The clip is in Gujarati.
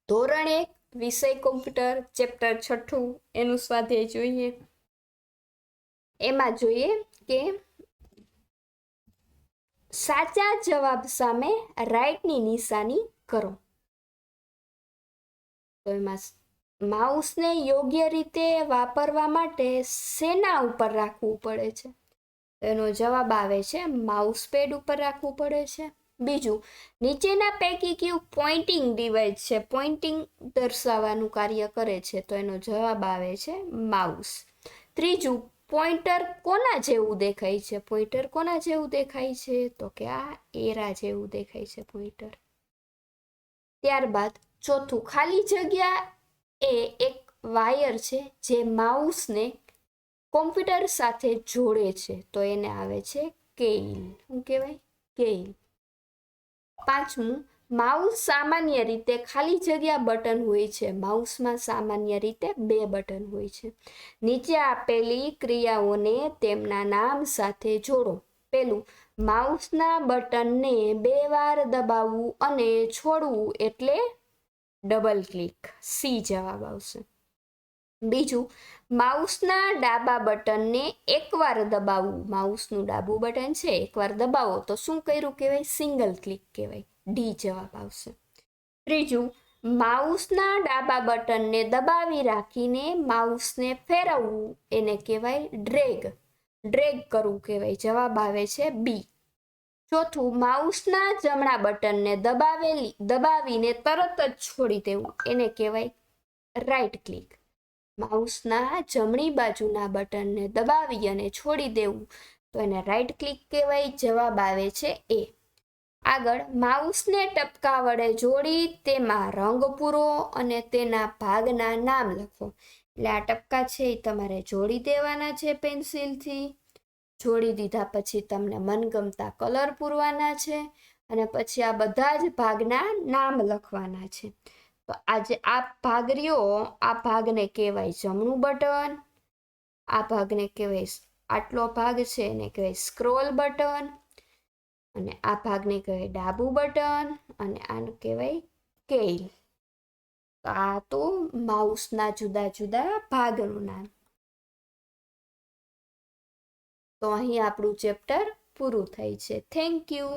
ધોરણ 1 વિષય કોમ્પ્યુટર ચેપ્ટર 6 એનું સ્વાધ્યાય જોઈએ. એમાં જોઈએ કે સાચા જવાબ સામે રાઈટની નિશાની કરો. તો એમાં માઉસને યોગ્ય રીતે વાપરવા માટે શેના ઉપર રાખવું પડે છે? એનો જવાબ આવે છે માઉસ પેડ ઉપર રાખવું પડે છે. બીજું, નીચેના પૈકી કયું પોઇન્ટિંગ ડિવાઇસ છે, પોઇન્ટિંગ દર્શાવવાનું કાર્ય કરે છે? તો એનો જવાબ આવે છે માઉસ. ત્રીજું, પોઇન્ટર કોના જેવું દેખાય છે? પોઇન્ટર કોના જેવું દેખાય છે? તો કે આ એરા જેવું દેખાય છે પોઇન્ટર. ત્યારબાદ ચોથું, ખાલી જગ્યા એ એક વાયર છે જે માઉસને કોમ્પ્યુટર સાથે જોડે છે, તો એને આવે છે કેઇલ. શું કહેવાય? કેઇલ. પાંચમું, માઉસ સામાન્ય રીતે ખાલી જગ્યા બટન હોય છે. માઉસમાં સામાન્ય રીતે 2 બટન હોય છે. નીચે આપેલી ક્રિયાઓને તેમના નામ સાથે જોડો. પહેલું, માઉસના બટનને 2 વાર દબાવવું અને છોડવું એટલે ડબલ ક્લિક. સી જવાબ આવશે. બીજું, માઉસના ડાબા બટનને એકવાર દબાવવું. માઉસનું ડાબું બટન છે, એકવાર દબાવો તો શું કર્યું કહેવાય? સિંગલ ક્લિક કહેવાય. ડી જવાબ આવશે. ત્રીજું, માઉસના ડાબા બટનને દબાવી રાખીને માઉસને ફેરવવું એને કહેવાય ડ્રેગ. ડ્રેગ કરવું કહેવાય. જવાબ આવે છે બી. ચોથું, માઉસના જમણા બટનને દબાવીને તરત જ છોડી દેવું એને કહેવાય રાઈટ ક્લિક. માઉસના જમણી બાજુના બટનને દબાવી અને છોડી દેવું તો એને રાઈટ ક્લિક કહેવાય. જવાબ આવે છે એ. આગળ, માઉસને ટપકા વડે જોડી તેમાં રંગ પૂરો અને તેના ભાગના નામ લખો. એટલે આ ટપકા છે એ તમારે જોડી દેવાના છે પેન્સિલથી. જોડી દીધા પછી તમને મનગમતા કલર પૂરવાના છે અને પછી આ બધા જ ભાગના નામ લખવાના છે. તો આજે આ ભાગ રહ્યો, આ ભાગને કહેવાય જમણું બટન, આ ભાગને કહેવાય, આટલો ભાગ છે એને કહેવાય સ્ક્રોલ બટન, અને આ ભાગને કહેવાય ડાબું બટન, અને આને કહેવાય કેઇલ. તો આ તો માઉસના જુદા જુદા ભાગનું નામ. તો અહીં આપણું ચેપ્ટર પૂરું થાય છે. Thank you.